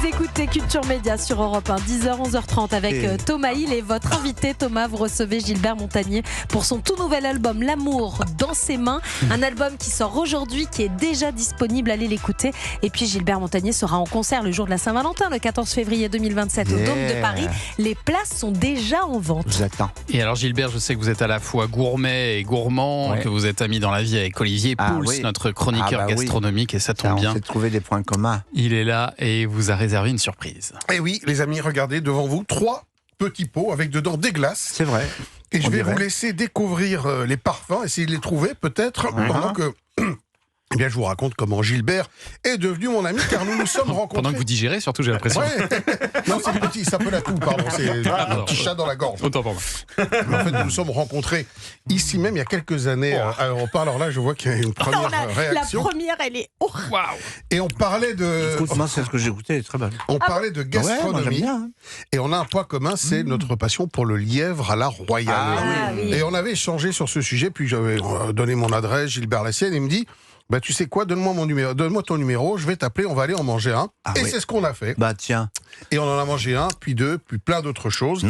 écoutez Culture Média sur Europe 1, 10h, 11h30 avec Thomas Hill et votre invité Thomas. Vous recevez Gilbert Montagné pour son tout nouvel album L'amour dans ses mains. Un album qui sort aujourd'hui, qui est déjà disponible, allez l'écouter. Et puis Gilbert Montagné sera en concert le jour de la Saint-Valentin, le 14 février 2027 au Dôme de Paris. Les places sont déjà en vente. J'attends. Et alors Gilbert, je sais que vous êtes à la fois gourmet et gourmand, que vous êtes ami dans la vie avec Olivier Pouls, notre chroniqueur gastronomique, et ça tombe bien. On s'est trouvé des points communs. Il est là et vous a réservé une surprise. Et oui, les amis, regardez devant vous 3 petits pots avec dedans des glaces. C'est vrai. Et je vais vous laisser découvrir les parfums, essayer de les trouver peut-être pendant que... Eh bien, je vous raconte comment Gilbert est devenu mon ami, car nous nous sommes rencontrés... Pendant que vous digérez, surtout, j'ai l'impression. Ouais. Non, c'est petit, ça peut la toux, pardon. C'est un petit chat dans la gorge. Autant pour moi. En fait, nous nous sommes rencontrés ici même il y a quelques années à Europa. Alors là, je vois qu'il y a une première réaction. La première, elle est... Waouh. Et on parlait de... Moi, c'est ce que j'ai goûté, elle est très bonne. On parlait de gastronomie. Bien, Et on a un point commun, c'est notre passion pour le lièvre à la royale. oui. Et on avait échangé sur ce sujet, puis j'avais donné mon adresse, Gilbert la sienne, et il me dit... Bah tu sais quoi, donne-moi ton numéro, je vais t'appeler, on va aller en manger un. C'est ce qu'on a fait. Bah tiens. Et on en a mangé un, puis 2, puis plein d'autres choses.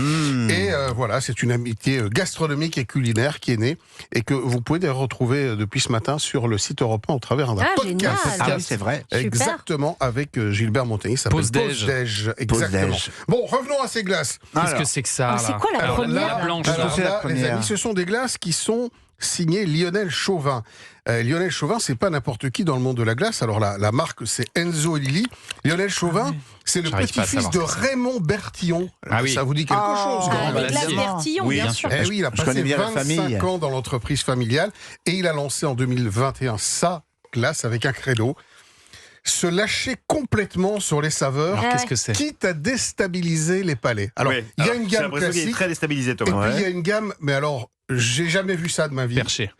Et voilà, c'est une amitié gastronomique et culinaire qui est née et que vous pouvez d'ailleurs retrouver depuis ce matin sur le site Europe 1 au travers d'un podcast. Ah oui, c'est vrai. Exactement, avec Gilbert Montagné, ça s'appelle Pause-Déj. Exactement. Bon, revenons à ces glaces. Qu'est-ce que c'est que ça c'est quoi la première La blanche. Alors là, les amis, ce sont des glaces qui sont signées Lionel Chauvin. Lionel Chauvin, c'est pas n'importe qui dans le monde de la glace. Alors la marque, c'est Enzo et Lili. Lionel Chauvin, c'est le petit-fils de Raymond Bertillon. Ça vous dit quelque chose, grand les glaces Bertillon, bien sûr. Eh oui, il a passé 25 ans dans l'entreprise familiale et il a lancé en 2021 sa glace avec un credo. Se lâcher complètement sur les saveurs, qu'est-ce que c'est, quitte à déstabiliser les palais. Alors, il y a une gamme classique. Il est très déstabilisé, Thomas. Et puis il y a une gamme, mais alors, j'ai jamais vu ça de ma vie. Perché.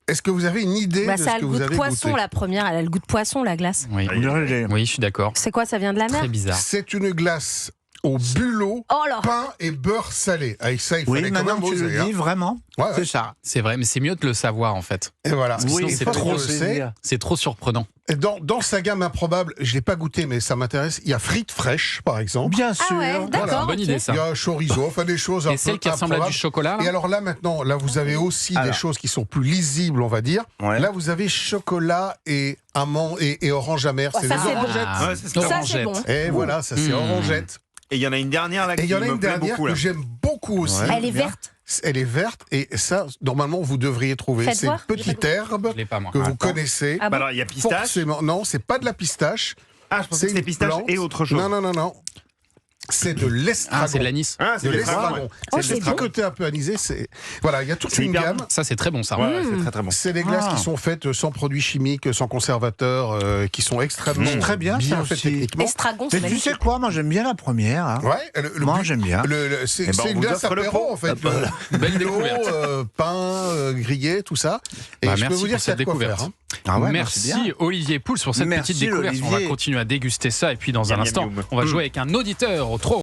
Est-ce que vous avez une idée de ce que vous avez goûté ? Ça a le goût de poisson, la première. Elle a le goût de poisson, la glace. Oui, je suis d'accord. C'est quoi, ça vient de la mer ? Très bizarre. C'est une glace au bulot, pain et beurre salé. Avec ça, il fallait quand même tu le dis, vraiment. C'est ça. C'est vrai, mais c'est mieux de le savoir, en fait. Et voilà. C'est trop surprenant. Et dans sa gamme improbable, je ne l'ai pas goûté, mais ça m'intéresse. Il y a frites fraîches, par exemple. Bien sûr. D'accord. Bonne idée, ça. Il y a chorizo, enfin des choses un peu celle qui ressemble à du chocolat. Et alors là, maintenant, vous avez aussi des choses qui sont plus lisibles, on va dire. Là, vous avez chocolat et amande et orange amère. C'est des orangettes. Ça, c'est bon. Et voilà, ça c'est orangette. Et il y en a une dernière là qui me plaît beaucoup. Que j'aime beaucoup aussi. Elle est verte. Elle est verte et ça, normalement, vous devriez trouver. C'est une petite herbe que vous connaissez. Alors, il y a pistache. Forcément. Non, c'est pas de la pistache. Ah, je pensais que c'était pistache et autre chose. Non. C'est de l'estragon. C'est de l'anis. C'est de l'estragon. C'est du côté un peu anisé. Voilà, il y a toute une gamme. Ça, c'est très bon, ça. C'est très très bon. C'est des glaces qui sont faites sans produits chimiques, sans conservateurs, qui sont extrêmement très bien faites techniquement. Estragon, mais tu sais quoi, moi j'aime bien la première. Moi j'aime bien. C'est une glace apéro en fait. Belle découverte. Pain grillé, tout ça. Et je peux vous dire cette découverte. Merci Olivier Pouls pour cette petite découverte. On va continuer à déguster ça et puis dans un instant, on va jouer avec un auditeur au 3.